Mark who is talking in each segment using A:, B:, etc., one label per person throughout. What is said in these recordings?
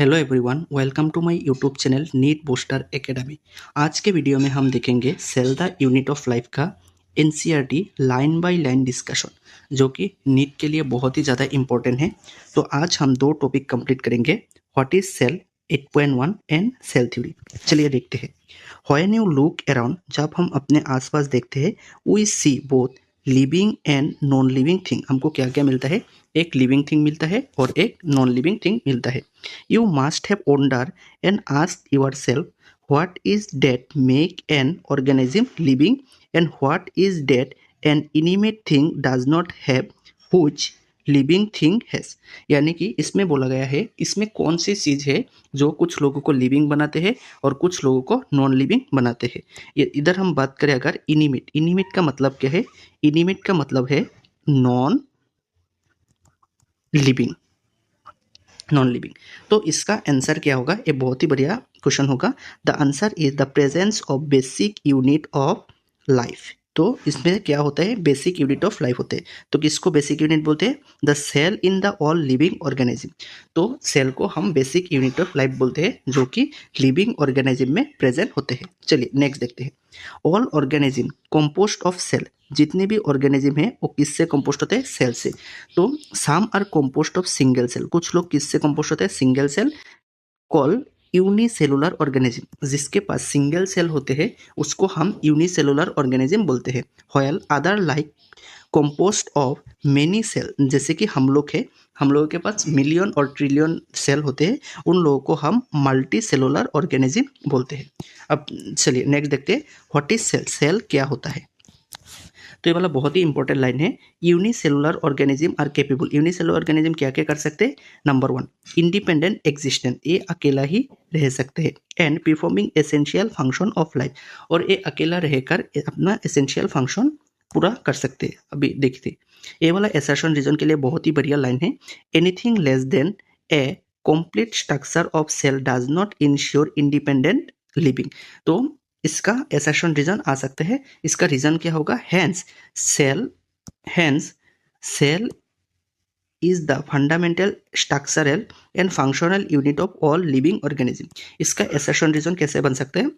A: Hello everyone, welcome to my YouTube channel NEET booster academy. आज के video में हम देखेंगे cell the unit of life का NCERT line by line discussion, जो कि नीट के लिए बहुत ही ज़्यादा इंपॉर्टेंट है। तो आज हम दो टॉपिक कंप्लीट करेंगे, what is cell 8.1 and cell theory. चलिए देखते हैं। व्हेन यू लुक अराउंड, जब हम अपने आसपास देखते हैं, we see both living and non living thing. हमको क्या क्या मिलता है? एक लिविंग थिंग मिलता है और एक नॉन लिविंग थिंग मिलता है। You must have wondered and asked yourself, what is that make an organism living and what is that an inanimate thing does not have which living thing has. यानी कि इसमें बोला गया है, इसमें कौन सी चीज़ है जो कुछ लोगों को लिविंग बनाते हैं और कुछ लोगों को नॉन लिविंग बनाते हैं। ये इधर हम बात करें अगर इनिमिट, इनिमिट का मतलब क्या है? इनिमिट का मतलब है नॉन लिविंग, नॉन लिविंग। तो इसका आंसर क्या होगा? ये बहुत ही बढ़िया क्वेश्चन होगा। The answer is the presence of basic unit of life. तो इसमें क्या होता है? बेसिक यूनिट ऑफ लाइफ होते हैं। तो किसको बेसिक यूनिट बोलते हैं? The cell in the all living organism. तो सेल को हम बेसिक यूनिट ऑफ लाइफ बोलते हैं, जो कि लिविंग ऑर्गेनिज्म में प्रेजेंट होते हैं। चलिए नेक्स्ट देखते हैं। All organism composed of cell. जितने भी ऑर्गेनिज्म है वो किससे कंपोस्ट होते हैं? सेल से। तो some are composed of single cell. कुछ लोग किससे कंपोस्ट होते हैं? Single cell. Call unicellular organism. जिसके पास सिंगल सेल होते हैं उसको हम यूनिसेलुलर ऑर्गेनिज्म बोलते हैं। While other like composed of many cell. जैसे कि हम लोग है, हम लोगों के पास मिलियन और ट्रिलियन सेल होते हैं, उन लोगों को हम मल्टी सेलुलर ऑर्गेनिज्म बोलते हैं। अब चलिए नेक्स्ट देखते हैं, व्हाट इज सेल। सेल क्या होता है? तो ये वाला बहुत ही इंपॉर्टेंट लाइन है। Unicellular organism are capable. Unicellular organism क्या क्या कर सकते हैं? Number 1, independent existence. ये अकेला ही रह सकते हैं। And performing essential function of life. और ये अकेला रहकर अपना एसेंशियल फंक्शन पूरा कर सकते हैं। अभी देखते, ये वाला एसर्शन रीजन के लिए बहुत ही बढ़िया लाइन है। Anything less than a complete structure of cell does not ensure independent living. तो इसका एसर्शन रीजन आ सकता है। इसका रीजन क्या होगा? Hence cell is the fundamental structural and functional unit of all living organism. इसका एसर्शन रीजन कैसे बन सकते हैं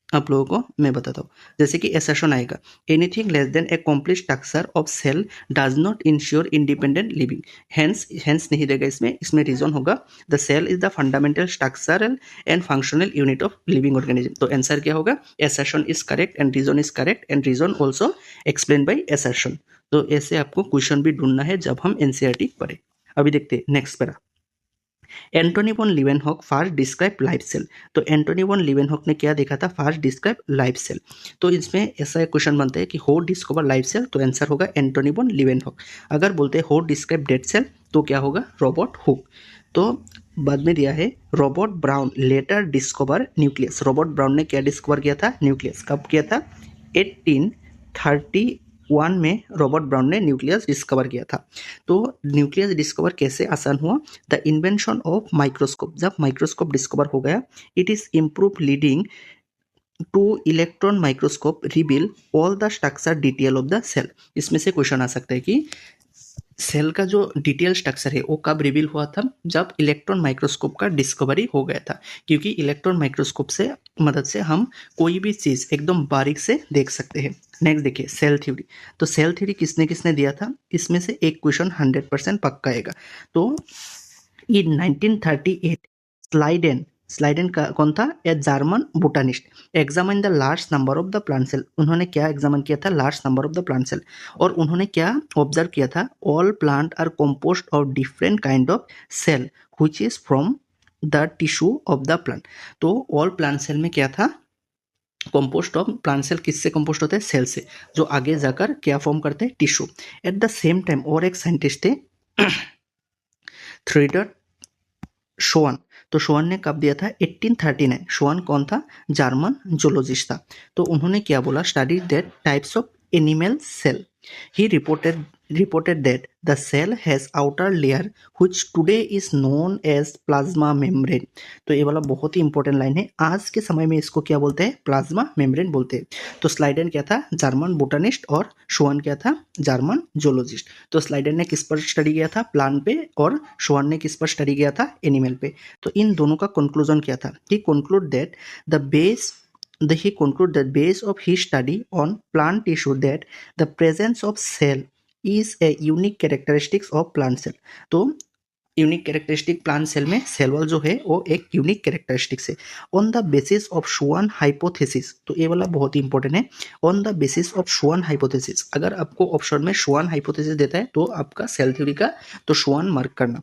A: आप लोगों को मैं बताता हूँ। जैसे कि एसर्शन आएगा, anything less than a complete structure of cell does not ensure independent living. Hence नहीं देगा इसमें रीजन होगा the cell is the fundamental structural and functional unit of living organism. तो आंसर क्या होगा? Assertion is correct and reason is correct and reason also explain by assertion. तो ऐसे आपको क्वेश्चन भी ढूंढना है जब हम एनसीईआरटी पढ़े। अभी देखते हैं next para. Antonie van Leeuwenhoek first describe life cell. तो एंटोनी वॉन लीवेनहॉक ने क्या देखा था? First describe life cell. तो इसमें ऐसा एक क्वेश्चन बनता है कि हो डिस्कवर लाइफ सेल, तो आंसर होगा एंटोनी वॉन लीवेनहॉक। अगर बोलते हैं हो डिस्क्राइब डेड सेल, तो क्या होगा? Robert Hooke. तो बाद में दिया है Robert Brown later discover nucleus. Robert Brown ने क्या डिस्कवर किया था? न्यूक्लियस। कब किया था? 1831 में रॉबर्ट ब्राउन ने न्यूक्लियस डिस्कवर किया था। तो न्यूक्लियस डिस्कवर कैसे आसान हुआ? The invention of microscope. जब माइक्रोस्कोप डिस्कवर हो गया, it is improve leading to electron microscope reveal all the structure detail of the cell. इसमें से क्वेश्चन आ सकता है कि सेल का जो डिटेल स्ट्रक्चर है वो कब रिवील हुआ था? जब इलेक्ट्रॉन माइक्रोस्कोप का डिस्कवरी हो गया था। क्योंकि इलेक्ट्रॉन माइक्रोस्कोप से मदद से हम कोई भी चीज़ एकदम बारीक से देख सकते हैं। नेक्स्ट देखिए, सेल थ्योरी। तो सेल थ्योरी किसने किसने दिया था? इसमें से एक क्वेश्चन 100% पक्का आएगा। तो इन 1938 स्लाइडेन का कौन था? A German botanist examine the large number of the plant cell. उन्होंने क्या एग्जामिन किया था? Large number of the plant cell. और उन्होंने क्या ऑब्जर्व किया था? All plant are composed of different kind of cell which is from the tissue of the plant. तो ऑल प्लांट सेल में क्या था? कंपोस्ट ऑफ प्लांट सेल किससे कंपोस्ट होते हैं? सेल से, जो आगे जाकर क्या फॉर्म करते हैं? Tissue. At the same time और एक साइंटिस्ट थे थ्रेडर शोवन। तो शोवन ने कब दिया था? 1839। शोवन कौन था? जर्मन जूलॉजिस्ट था। तो उन्होंने क्या बोला? Study that types of animal cell. He reported reported that the cell has outer layer which today is known as plasma membrane। तो ये वाला बहुत ही इंपॉर्टेंट लाइन है, आज के समय में इसको क्या बोलते हैं, प्लाज्मा मेम्ब्रेन बोलते हैं। तो स्लाइडेन क्या था, जर्मन बोटानिस्ट, और शुआन क्या था, जर्मन जोलॉजिस्ट। तो स्लाइडेन ने किस पर स्टडी किया था, प्लांट पे, और शुआन ने किस पर स्टडी किया था, एनिमल पे। तो इन दोनों का कंक्लूजन क्या था, he concluded that he concluded the base of his study on plant tissue that the presence of cell is a unique characteristics of plant cell। तो यूनिक कैरेक्टरिस्टिक प्लांट सेल में cell wall जो है वो एक unique characteristics है। On the basis of Schwann hypothesis, तो ये वाला बहुत ही इंपॉर्टेंट है, on the basis of Schwann hypothesis. अगर आपको ऑप्शन में शुआन हाइपोथेसिस देता है तो आपका सेल थ्योरी का तो शुआन मार्क करना।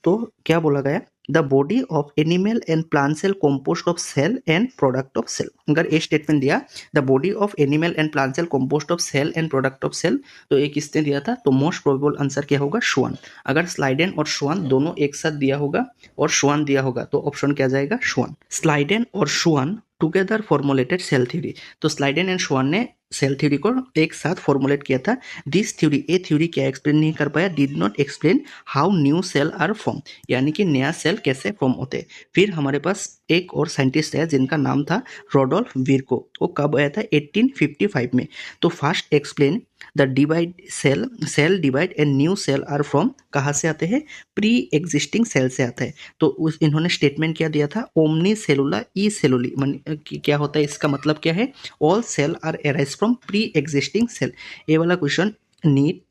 A: तो क्या बोला गया, the body of animal and plant cell composed of cell and product of cell. अगर ये स्टेटमेंट दिया, the body of animal and plant cell composed of cell and product of cell, तो ये किसने दिया था, तो मोस्ट प्रोबेबल आंसर क्या होगा, शुआन। अगर स्लाइडेन और शुआन दोनों एक साथ दिया होगा और शुआन दिया होगा तो ऑप्शन क्या जाएगा, शुआन। स्लाइडेन और Schwann together formulated cell theory. तो स्लाइडेन एंड शुआन ने सेल थ्योरी को एक साथ फॉर्मुलेट किया था। दिस थ्योरी, ए थ्योरी क्या एक्सप्लेन नहीं कर पाया, did not explain how new cell are form, यानी कि नया सेल कैसे फॉर्म होते हैं। फिर हमारे पास एक और साइंटिस्ट है जिनका नाम था रोडोल्फ विर्को। वो कब आया था, 1855 में। तो first explain the divide cell divide and new cell are from, कहाँ से आते हैं, प्री एग्जिस्टिंग सेल से आता है। तो उस इन्होंने स्टेटमेंट क्या दिया था, ओमनी सेलुला ई सेलुली, क्या होता है, इसका मतलब क्या है, all cell are arise from pre existing cell. ये वाला क्वेश्चन नीट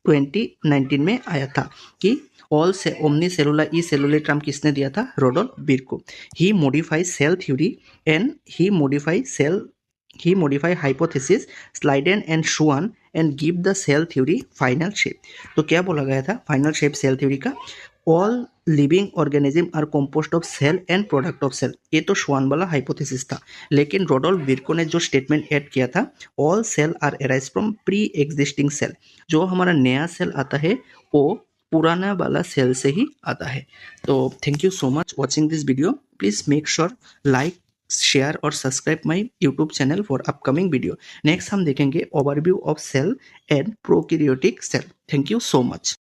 A: 2019 में आया था कि ऑल से ओमनी सेलुला ई सेलुलर टर्म किसने दिया था, Rudolf Virchow. He modify cell theory and he modify hypothesis Schleiden and Schwann and give the cell theory final shape। तो क्या बोला गया था फाइनल शेप सेल थ्योरी का, all living organism are composed of cell and product of cell. ये तो श्वान वाला हाइपोथेसिस था, लेकिन रोडोल्फ विर्को ने जो स्टेटमेंट ऐड किया था, all cell are arise from pre existing cell, जो हमारा नया सेल आता है वो पुराना वाला सेल से ही आता है। तो thank you so much watching this video. Please make sure like, share और subscribe my YouTube channel for upcoming video. Next हम देखेंगे overview of cell and prokaryotic cell. Thank you so much.